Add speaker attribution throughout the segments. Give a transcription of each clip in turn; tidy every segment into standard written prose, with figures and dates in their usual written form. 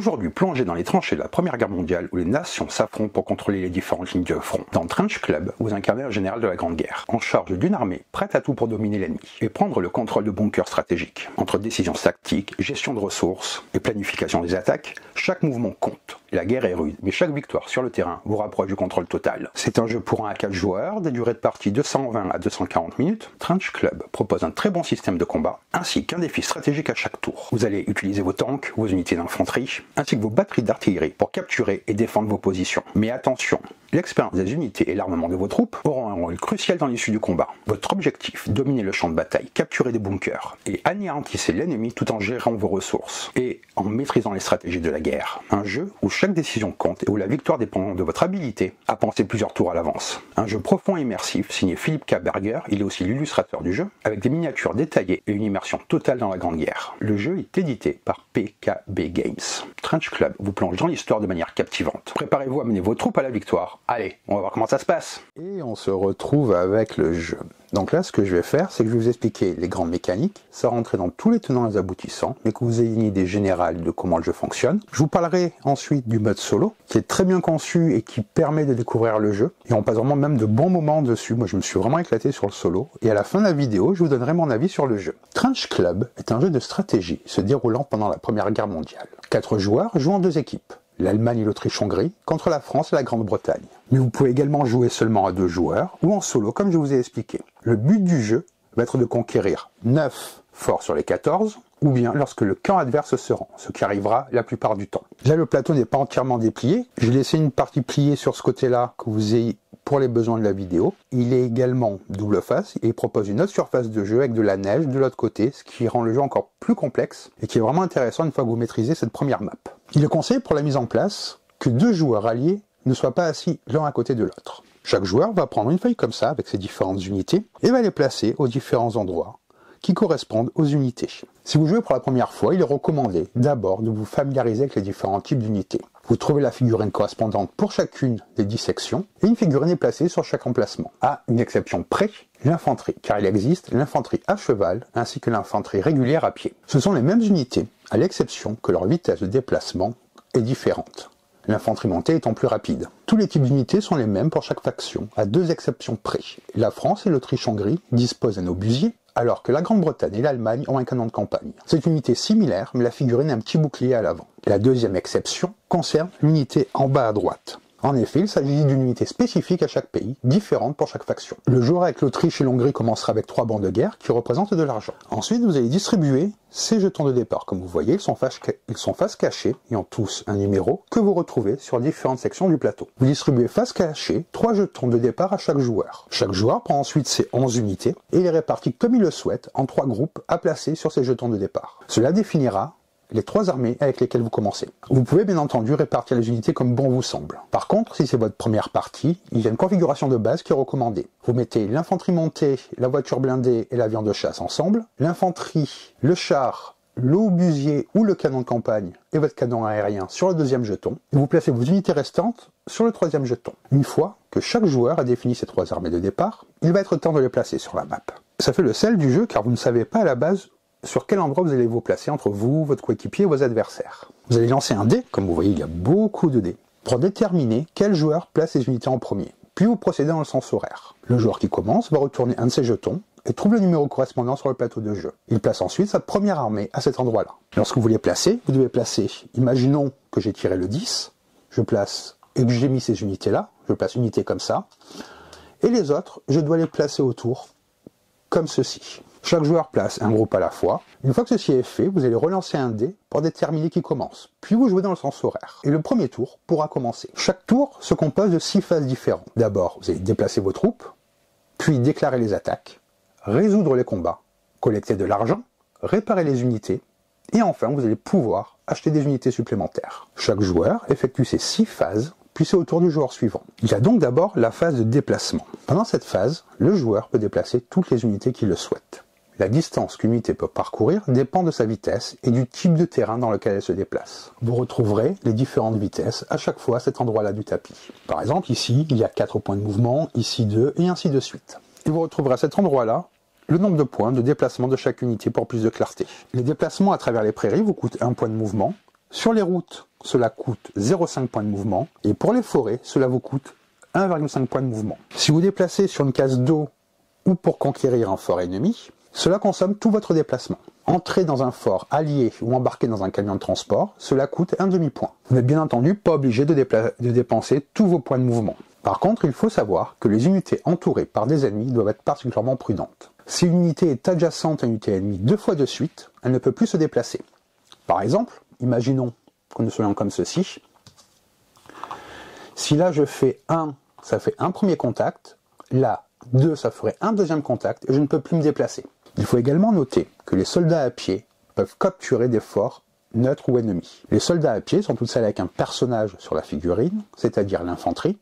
Speaker 1: Aujourd'hui, plongez dans les tranchées de la Première Guerre mondiale où les nations s'affrontent pour contrôler les différentes lignes de front. Dans Trench Club, vous incarnez un général de la Grande Guerre, en charge d'une armée prête à tout pour dominer l'ennemi et prendre le contrôle de bunkers stratégiques. Entre décisions tactiques, gestion de ressources et planification des attaques, chaque mouvement compte. La guerre est rude, mais chaque victoire sur le terrain vous rapproche du contrôle total. C'est un jeu pour 1 à 4 joueurs, des durées de partie de 120 à 240 minutes. Trench Club propose un très bon système de combat, ainsi qu'un défi stratégique à chaque tour. Vous allez utiliser vos tanks, vos unités d'infanterie, ainsi que vos batteries d'artillerie pour capturer et défendre vos positions. Mais attention, l'expérience des unités et l'armement de vos troupes auront un rôle crucial dans l'issue du combat. Votre objectif, dominer le champ de bataille, capturer des bunkers et anéantissez l'ennemi tout en gérant vos ressources et en maîtrisant les stratégies de la guerre. Un jeu où chaque décision compte et où la victoire dépend de votre habilité à penser plusieurs tours à l'avance. Un jeu profond et immersif signé Philippe K. Berger, il est aussi l'illustrateur du jeu, avec des miniatures détaillées et une immersion totale dans la Grande Guerre. Le jeu est édité par PKB Games. Trench Club vous plonge dans l'histoire de manière captivante. Préparez-vous à mener vos troupes à la victoire. Allez, on va voir comment ça se passe. Et on se retrouve avec le jeu. Donc là, ce que je vais faire, c'est que je vais vous expliquer les grandes mécaniques, sans rentrer dans tous les tenants et les aboutissants, mais que vous ayez une idée générale de comment le jeu fonctionne. Je vous parlerai ensuite du mode solo, qui est très bien conçu et qui permet de découvrir le jeu. Et on passe vraiment même de bons moments dessus. Moi, je me suis vraiment éclaté sur le solo. Et à la fin de la vidéo, je vous donnerai mon avis sur le jeu. Trench Club est un jeu de stratégie se déroulant pendant la Première Guerre mondiale. 4 joueurs jouent en 2 équipes. L'Allemagne et l'Autriche-Hongrie contre la France et la Grande-Bretagne. Mais vous pouvez également jouer seulement à 2 joueurs ou en solo comme je vous ai expliqué. Le but du jeu va être de conquérir 9 forts sur les 14 ou bien lorsque le camp adverse se rend, ce qui arrivera la plupart du temps. Là, le plateau n'est pas entièrement déplié. J'ai laissé une partie pliée sur ce côté-là que vous ayez pour les besoins de la vidéo. Il est également double face et il propose une autre surface de jeu avec de la neige de l'autre côté, ce qui rend le jeu encore plus complexe et qui est vraiment intéressant une fois que vous maîtrisez cette première map. Il est conseillé pour la mise en place que 2 joueurs alliés ne soient pas assis l'un à côté de l'autre. Chaque joueur va prendre une feuille comme ça avec ses différentes unités et va les placer aux différents endroits qui correspondent aux unités. Si vous jouez pour la première fois, il est recommandé d'abord de vous familiariser avec les différents types d'unités. Vous trouvez la figurine correspondante pour chacune des 10 sections et une figurine est placée sur chaque emplacement. À une exception près, l'infanterie, car il existe l'infanterie à cheval ainsi que l'infanterie régulière à pied. Ce sont les mêmes unités, à l'exception que leur vitesse de déplacement est différente. L'infanterie montée étant plus rapide. Tous les types d'unités sont les mêmes pour chaque faction, à 2 exceptions près. La France et l'Autriche-Hongrie disposent d'un obusier, alors que la Grande-Bretagne et l'Allemagne ont un canon de campagne. C'est une unité similaire, mais la figurine a un petit bouclier à l'avant. La deuxième exception concerne l'unité en bas à droite. En effet, il s'agit d'une unité spécifique à chaque pays, différente pour chaque faction. Le joueur avec l'Autriche et l'Hongrie commencera avec 3 bancs de guerre qui représentent de l'argent. Ensuite, vous allez distribuer ces jetons de départ. Comme vous voyez, ils sont face cachée et ont tous un numéro que vous retrouvez sur différentes sections du plateau. Vous distribuez face cachée 3 jetons de départ à chaque joueur. Chaque joueur prend ensuite ses 11 unités et les répartit comme il le souhaite en 3 groupes à placer sur ces jetons de départ. Cela définira les 3 armées avec lesquelles vous commencez. Vous pouvez bien entendu répartir les unités comme bon vous semble. Par contre, si c'est votre première partie, il y a une configuration de base qui est recommandée. Vous mettez l'infanterie montée, la voiture blindée et l'avion de chasse ensemble, l'infanterie, le char, l'obusier ou le canon de campagne et votre canon aérien sur le 2e jeton, et vous placez vos unités restantes sur le 3e jeton. Une fois que chaque joueur a défini ses 3 armées de départ, il va être temps de les placer sur la map. Ça fait le sel du jeu car vous ne savez pas à la base sur quel endroit vous allez vous placer entre vous, votre coéquipier et vos adversaires. Vous allez lancer un dé, comme vous voyez il y a beaucoup de dés, pour déterminer quel joueur place ses unités en premier. Puis vous procédez dans le sens horaire. Le joueur qui commence va retourner un de ses jetons et trouve le numéro correspondant sur le plateau de jeu. Il place ensuite sa première armée à cet endroit-là. Lorsque vous les placez, vous devez placer, imaginons que j'ai tiré le 10, je place, et que j'ai mis ces unités-là, je place une unité comme ça, et les autres, je dois les placer autour, comme ceci. Chaque joueur place un groupe à la fois. Une fois que ceci est fait, vous allez relancer un dé pour déterminer qui commence. Puis vous jouez dans le sens horaire. Et le premier tour pourra commencer. Chaque tour se compose de 6 phases différentes. D'abord, vous allez déplacer vos troupes, puis déclarer les attaques, résoudre les combats, collecter de l'argent, réparer les unités, et enfin vous allez pouvoir acheter des unités supplémentaires. Chaque joueur effectue ces 6 phases, puis c'est au tour du joueur suivant. Il y a donc d'abord la phase de déplacement. Pendant cette phase, le joueur peut déplacer toutes les unités qu'il le souhaite. La distance qu'une unité peut parcourir dépend de sa vitesse et du type de terrain dans lequel elle se déplace. Vous retrouverez les différentes vitesses à chaque fois à cet endroit-là du tapis. Par exemple, ici, il y a 4 points de mouvement, ici 2, et ainsi de suite. Et vous retrouverez à cet endroit-là le nombre de points de déplacement de chaque unité pour plus de clarté. Les déplacements à travers les prairies vous coûtent 1 point de mouvement. Sur les routes, cela coûte 0,5 points de mouvement, et pour les forêts, cela vous coûte 1,5 points de mouvement. Si vous déplacez sur une case d'eau ou pour conquérir un fort ennemi, cela consomme tout votre déplacement. Entrer dans un fort allié ou embarquer dans un camion de transport, cela coûte un demi-point. Vous n'êtes bien entendu pas obligé de dépenser tous vos points de mouvement. Par contre, il faut savoir que les unités entourées par des ennemis doivent être particulièrement prudentes. Si une unité est adjacente à une unité ennemie 2 fois de suite, elle ne peut plus se déplacer. Par exemple, imaginons que nous soyons comme ceci. Si là je fais 1, ça fait un premier contact, là 2, ça ferait un deuxième contact, et je ne peux plus me déplacer. Il faut également noter que les soldats à pied peuvent capturer des forts neutres ou ennemis. Les soldats à pied sont toutes celles avec un personnage sur la figurine, c'est-à-dire l'infanterie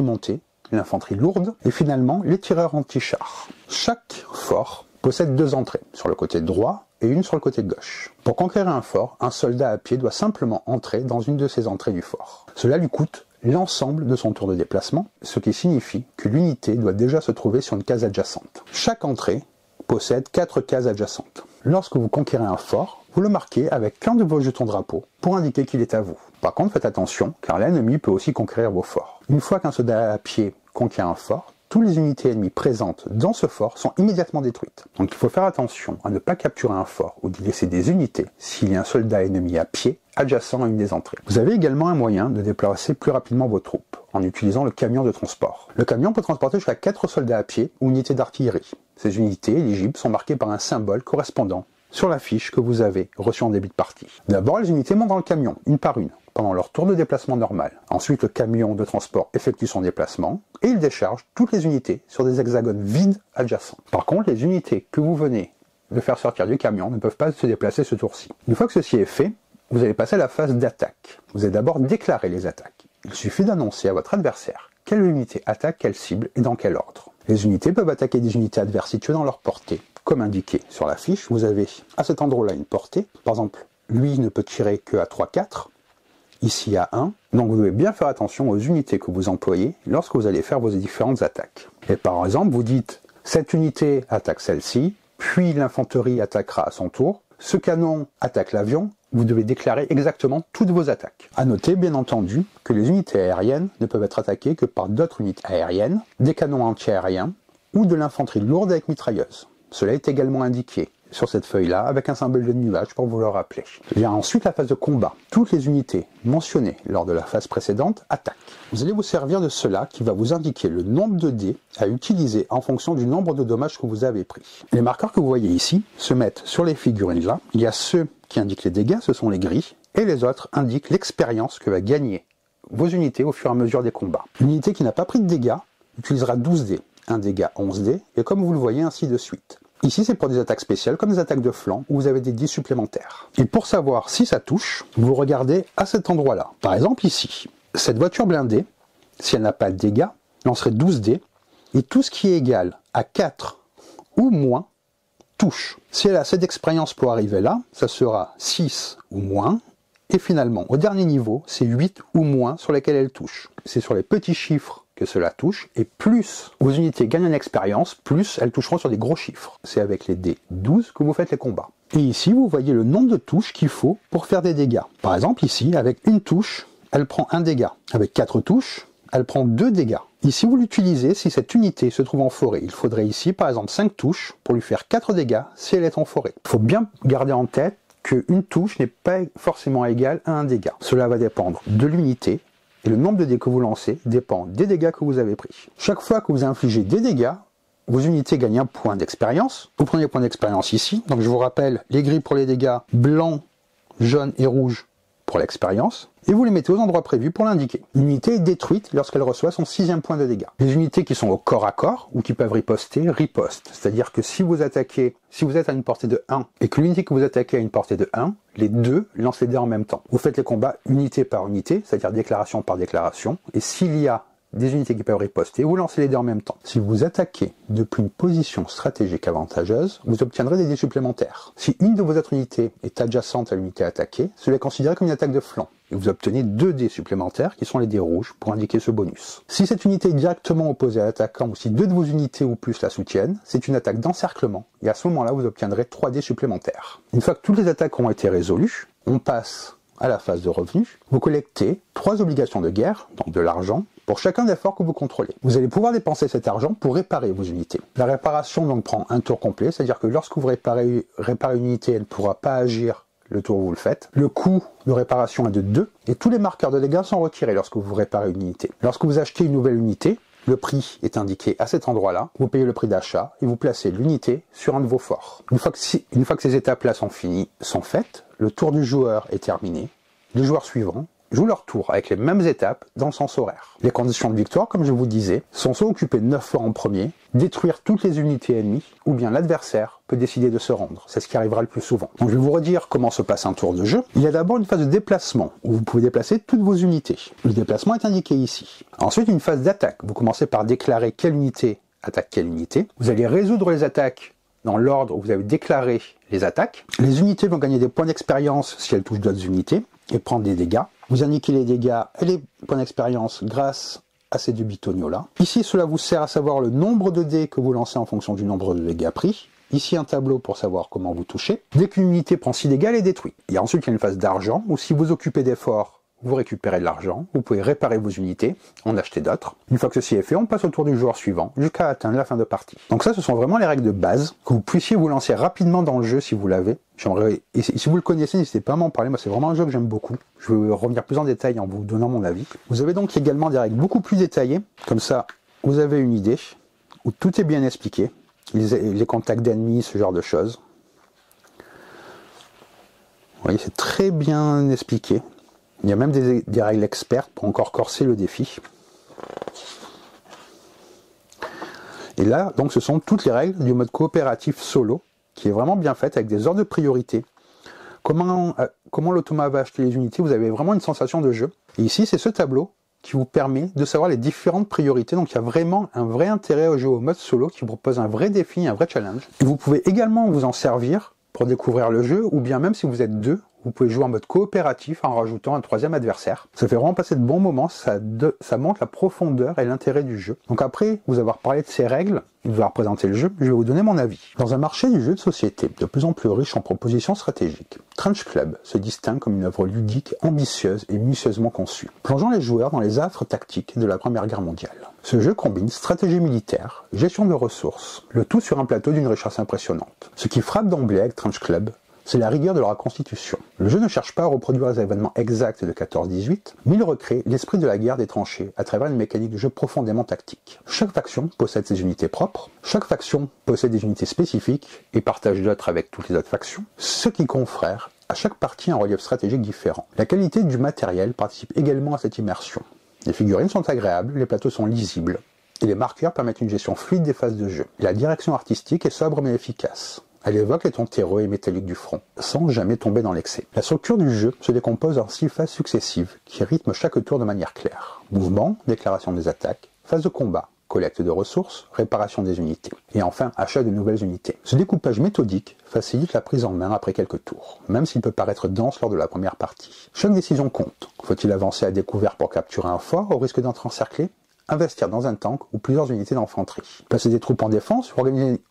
Speaker 1: montée, l'infanterie lourde, et finalement les tireurs anti-chars. Chaque fort possède 2 entrées, sur le côté droit et une sur le côté gauche. Pour conquérir un fort, un soldat à pied doit simplement entrer dans une de ces entrées du fort. Cela lui coûte l'ensemble de son tour de déplacement, ce qui signifie que l'unité doit déjà se trouver sur une case adjacente. Chaque entrée possède 4 cases adjacentes. Lorsque vous conquérez un fort, vous le marquez avec l'un de vos jetons drapeau pour indiquer qu'il est à vous. Par contre, faites attention, car l'ennemi peut aussi conquérir vos forts. Une fois qu'un soldat à pied conquiert un fort, toutes les unités ennemies présentes dans ce fort sont immédiatement détruites. Donc il faut faire attention à ne pas capturer un fort ou d'y laisser des unités s'il y a un soldat ennemi à pied adjacent à une des entrées. Vous avez également un moyen de déplacer plus rapidement vos troupes, en utilisant le camion de transport. Le camion peut transporter jusqu'à 4 soldats à pied ou unités d'artillerie. Ces unités éligibles sont marquées par un symbole correspondant sur la fiche que vous avez reçue en début de partie. D'abord, les unités montent dans le camion, une par une, pendant leur tour de déplacement normal. Ensuite, le camion de transport effectue son déplacement et il décharge toutes les unités sur des hexagones vides adjacents. Par contre, les unités que vous venez de faire sortir du camion ne peuvent pas se déplacer ce tour-ci. Une fois que ceci est fait, vous allez passer à la phase d'attaque. Vous allez d'abord déclarer les attaques. Il suffit d'annoncer à votre adversaire quelle unité attaque quelle cible et dans quel ordre. Les unités peuvent attaquer des unités adverses situées dans leur portée. Comme indiqué sur la fiche, vous avez à cet endroit-là une portée. Par exemple, lui ne peut tirer que à 3-4. Ici à 1. Donc vous devez bien faire attention aux unités que vous employez lorsque vous allez faire vos différentes attaques. Et par exemple, vous dites, cette unité attaque celle-ci, puis l'infanterie attaquera à son tour, ce canon attaque l'avion. Vous devez déclarer exactement toutes vos attaques. À noter, bien entendu, que les unités aériennes ne peuvent être attaquées que par d'autres unités aériennes, des canons anti-aériens ou de l'infanterie lourde avec mitrailleuse. Cela est également indiqué sur cette feuille-là avec un symbole de nuage pour vous le rappeler. Vient ensuite la phase de combat. Toutes les unités mentionnées lors de la phase précédente attaquent. Vous allez vous servir de cela qui va vous indiquer le nombre de dés à utiliser en fonction du nombre de dommages que vous avez pris. Les marqueurs que vous voyez ici se mettent sur les figurines là. Il y a ceux qui indiquent les dégâts, ce sont les gris, et les autres indiquent l'expérience que va gagner vos unités au fur et à mesure des combats. Une unité qui n'a pas pris de dégâts utilisera 12 dés, un dégât 11 dés, et comme vous le voyez ainsi de suite. Ici, c'est pour des attaques spéciales, comme des attaques de flanc, où vous avez des dés supplémentaires. Et pour savoir si ça touche, vous regardez à cet endroit-là. Par exemple, ici, cette voiture blindée, si elle n'a pas de dégâts, lancerait 12 dés, et tout ce qui est égal à 4 ou moins, touche. Si elle a assez d'expérience pour arriver là, ça sera 6 ou moins, et finalement, au dernier niveau, c'est 8 ou moins sur lesquels elle touche. C'est sur les petits chiffres que cela touche, et plus vos unités gagnent en expérience, plus elles toucheront sur des gros chiffres. C'est avec les dés 12 que vous faites les combats. Et ici, vous voyez le nombre de touches qu'il faut pour faire des dégâts. Par exemple, ici, avec une touche, elle prend un dégât. Avec 4 touches, elle prend 2 dégâts. Ici, vous l'utilisez si cette unité se trouve en forêt. Il faudrait ici, par exemple, 5 touches pour lui faire 4 dégâts si elle est en forêt. Il faut bien garder en tête qu'une touche n'est pas forcément égale à un dégât. Cela va dépendre de l'unité, et le nombre de dés que vous lancez dépend des dégâts que vous avez pris. Chaque fois que vous infligez des dégâts, vos unités gagnent un point d'expérience. Vous prenez le point d'expérience ici. Donc je vous rappelle, les gris pour les dégâts, blanc, jaune et rouge pour l'expérience. Et vous les mettez aux endroits prévus pour l'indiquer. L'unité est détruite lorsqu'elle reçoit son 6e point de dégâts. Les unités qui sont au corps à corps ou qui peuvent riposter, ripostent. C'est-à-dire que si vous êtes à une portée de 1 et que l'unité que vous attaquez a une portée de 1, les deux lancent les dés en même temps. Vous faites les combats unité par unité, c'est-à-dire déclaration par déclaration. Et s'il y a des unités qui peuvent riposter, vous lancez les dés en même temps. Si vous attaquez depuis une position stratégique avantageuse, vous obtiendrez des dés supplémentaires. Si une de vos autres unités est adjacente à l'unité attaquée, cela est considéré comme une attaque de flanc. Et vous obtenez 2 dés supplémentaires qui sont les dés rouges pour indiquer ce bonus. Si cette unité est directement opposée à l'attaquant ou si 2 de vos unités ou plus la soutiennent, c'est une attaque d'encerclement et à ce moment-là vous obtiendrez 3 dés supplémentaires. Une fois que toutes les attaques ont été résolues, on passe à la phase de revenu, vous collectez 3 obligations de guerre, donc de l'argent, pour chacun des forts que vous contrôlez. Vous allez pouvoir dépenser cet argent pour réparer vos unités. La réparation donc prend un tour complet, c'est-à-dire que lorsque vous réparez une unité, elle ne pourra pas agir le tour où vous le faites. Le coût de réparation est de 2, et tous les marqueurs de dégâts sont retirés lorsque vous réparez une unité. Lorsque vous achetez une nouvelle unité, le prix est indiqué à cet endroit-là, vous payez le prix d'achat et vous placez l'unité sur un de vos forts. Une fois que ces étapes-là sont faites, le tour du joueur est terminé. Les joueurs suivants jouent leur tour avec les mêmes étapes dans le sens horaire. Les conditions de victoire, comme je vous disais, sont soit occuper 9 forts en premier, détruire toutes les unités ennemies, ou bien l'adversaire peut décider de se rendre. C'est ce qui arrivera le plus souvent. Donc je vais vous redire comment se passe un tour de jeu. Il y a d'abord une phase de déplacement, où vous pouvez déplacer toutes vos unités. Le déplacement est indiqué ici. Ensuite, une phase d'attaque. Vous commencez par déclarer quelle unité attaque quelle unité. Vous allez résoudre les attaques dans l'ordre où vous avez déclaré les attaques. Les unités vont gagner des points d'expérience si elles touchent d'autres unités, et prendre des dégâts. Vous indiquez les dégâts et les points d'expérience grâce à ces deux bitonio-là. Ici, cela vous sert à savoir le nombre de dés que vous lancez en fonction du nombre de dégâts pris. Ici, un tableau pour savoir comment vous touchez. Dès qu'une unité prend 6 dégâts, elle est détruite. Et ensuite, il y a une phase d'argent, où si vous occupez des forts, vous récupérez de l'argent, vous pouvez réparer vos unités, en acheter d'autres. Une fois que ceci est fait, on passe au tour du joueur suivant, jusqu'à atteindre la fin de partie. Donc ça, ce sont vraiment les règles de base, que vous puissiez vous lancer rapidement dans le jeu si vous l'avez. Et si vous le connaissez, n'hésitez pas à m'en parler, moi c'est vraiment un jeu que j'aime beaucoup. Je vais revenir plus en détail en vous donnant mon avis. Vous avez donc également des règles beaucoup plus détaillées, comme ça, vous avez une idée, où tout est bien expliqué, les contacts d'ennemis, ce genre de choses. Vous voyez, c'est très bien expliqué. Il y a même des règles expertes pour encore corser le défi. Et là, donc, ce sont toutes les règles du mode coopératif solo, qui est vraiment bien faite, avec des ordres de priorité. Comment l'automa va acheter les unités, vous avez vraiment une sensation de jeu. Et ici, c'est ce tableau qui vous permet de savoir les différentes priorités. Donc il y a vraiment un vrai intérêt au jeu au mode solo, qui vous propose un vrai défi, un vrai challenge. Et vous pouvez également vous en servir pour découvrir le jeu, ou bien même si vous êtes deux, vous pouvez jouer en mode coopératif en rajoutant un troisième adversaire. Ça fait vraiment passer de bons moments, ça montre la profondeur et l'intérêt du jeu. Donc après vous avoir parlé de ces règles, et de vous avoir présenté le jeu, je vais vous donner mon avis. Dans un marché du jeu de société de plus en plus riche en propositions stratégiques, Trench Club se distingue comme une œuvre ludique, ambitieuse et minutieusement conçue, plongeant les joueurs dans les affres tactiques de la Première Guerre mondiale. Ce jeu combine stratégie militaire, gestion de ressources, le tout sur un plateau d'une richesse impressionnante. Ce qui frappe d'emblée avec Trench Club, c'est la rigueur de leur constitution. Le jeu ne cherche pas à reproduire les événements exacts de 14-18, mais il recrée l'esprit de la guerre des tranchées à travers une mécanique de jeu profondément tactique. Chaque faction possède ses unités propres, chaque faction possède des unités spécifiques et partage d'autres avec toutes les autres factions, ce qui confère à chaque partie un relief stratégique différent. La qualité du matériel participe également à cette immersion. Les figurines sont agréables, les plateaux sont lisibles, et les marqueurs permettent une gestion fluide des phases de jeu. La direction artistique est sobre mais efficace. Elle évoque les tons terreux et métalliques du front, sans jamais tomber dans l'excès. La structure du jeu se décompose en 6 phases successives, qui rythment chaque tour de manière claire. Mouvement, déclaration des attaques, phase de combat, collecte de ressources, réparation des unités, et enfin achat de nouvelles unités. Ce découpage méthodique facilite la prise en main après quelques tours, même s'il peut paraître dense lors de la première partie. Chaque décision compte. Faut-il avancer à découvert pour capturer un fort au risque d'être encerclé ? Investir dans un tank ou plusieurs unités d'infanterie. Placer des troupes en défense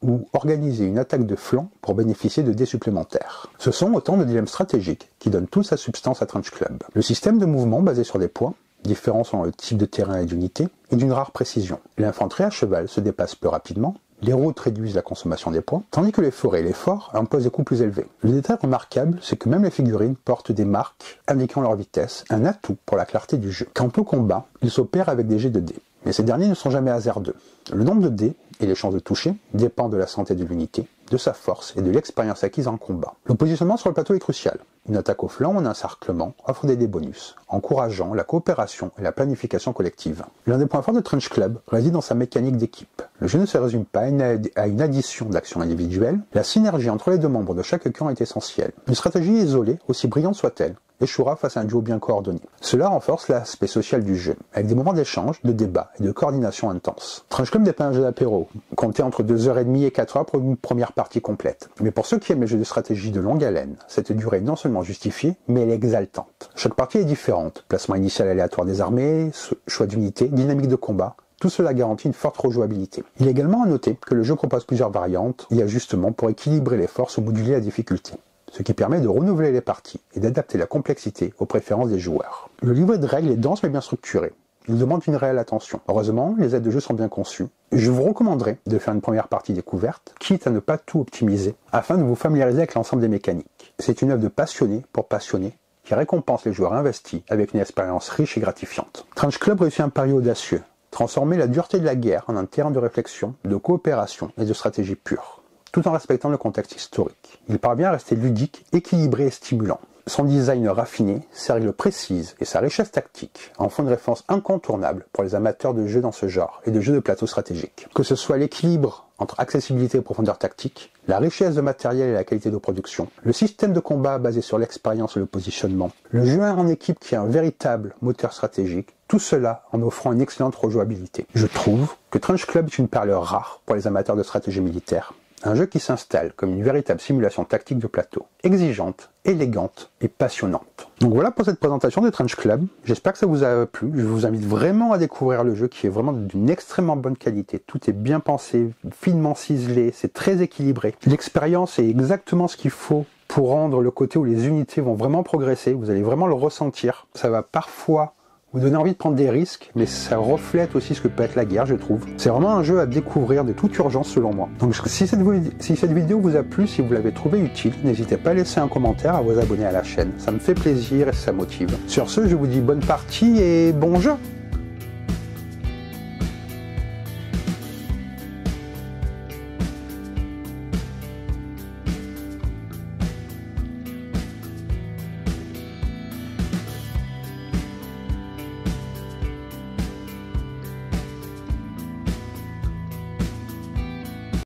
Speaker 1: ou organiser une attaque de flanc pour bénéficier de dés supplémentaires. Ce sont autant de dilemmes stratégiques qui donnent toute sa substance à Trench Club. Le système de mouvement basé sur des points, différents selon le type de terrain et d'unité, est d'une rare précision. L'infanterie à cheval se déplace peu rapidement, les routes réduisent la consommation des points, tandis que les forêts et les forts imposent des coûts plus élevés. Le détail remarquable, c'est que même les figurines portent des marques indiquant leur vitesse, un atout pour la clarté du jeu. Quant au combat, il s'opère avec des jets de dés. Mais ces derniers ne sont jamais hasardeux. Le nombre de dés et les chances de toucher dépendent de la santé de l'unité, de sa force et de l'expérience acquise en combat. Le positionnement sur le plateau est crucial. Une attaque au flanc ou un encerclement offre des dés bonus, encourageant la coopération et la planification collective. L'un des points forts de Trench Club réside dans sa mécanique d'équipe. Le jeu ne se résume pas à une addition d'actions individuelles, la synergie entre les deux membres de chaque camp est essentielle. Une stratégie isolée, aussi brillante soit-elle, échouera face à un duo bien coordonné. Cela renforce l'aspect social du jeu, avec des moments d'échange, de débat et de coordination intense. Trench Club n'est pas un jeu d'apéro, comptez entre 2h30 et 4h pour une première partie complète. Mais pour ceux qui aiment les jeux de stratégie de longue haleine, cette durée est non seulement justifiée, mais elle est exaltante. Chaque partie est différente, placement initial aléatoire des armées, choix d'unités, dynamique de combat, tout cela garantit une forte rejouabilité. Il est également à noter que le jeu propose plusieurs variantes et ajustements pour équilibrer les forces ou moduler la difficulté. ce qui permet de renouveler les parties et d'adapter la complexité aux préférences des joueurs. Le livret de règles est dense mais bien structuré. Il demande une réelle attention. Heureusement, les aides de jeu sont bien conçues. Je vous recommanderais de faire une première partie découverte, quitte à ne pas tout optimiser, afin de vous familiariser avec l'ensemble des mécaniques. C'est une œuvre de passionné pour passionné, qui récompense les joueurs investis avec une expérience riche et gratifiante. Trench Club réussit un pari audacieux, transformer la dureté de la guerre en un terrain de réflexion, de coopération et de stratégie pure, tout en respectant le contexte historique. Il parvient à rester ludique, équilibré et stimulant. Son design raffiné, ses règles précises et sa richesse tactique en font une référence incontournable pour les amateurs de jeux dans ce genre et de jeux de plateau stratégiques. Que ce soit l'équilibre entre accessibilité et profondeur tactique, la richesse de matériel et la qualité de production, le système de combat basé sur l'expérience et le positionnement, le jeu en équipe qui est un véritable moteur stratégique, tout cela en offrant une excellente rejouabilité. Je trouve que Trench Club est une perle rare pour les amateurs de stratégie militaire. Un jeu qui s'installe comme une véritable simulation tactique de plateau, exigeante, élégante et passionnante. Donc voilà pour cette présentation de Trench Club, j'espère que ça vous a plu, je vous invite vraiment à découvrir le jeu qui est vraiment d'une extrêmement bonne qualité, tout est bien pensé, finement ciselé, c'est très équilibré. L'expérience est exactement ce qu'il faut pour rendre le côté où les unités vont vraiment progresser, vous allez vraiment le ressentir, ça va parfois vous donne envie de prendre des risques, mais ça reflète aussi ce que peut être la guerre, je trouve. C'est vraiment un jeu à découvrir de toute urgence selon moi. Donc si cette vidéo vous a plu, si vous l'avez trouvé utile, n'hésitez pas à laisser un commentaire, à vous abonner à la chaîne. Ça me fait plaisir et ça motive. Sur ce, je vous dis bonne partie et bon jeu!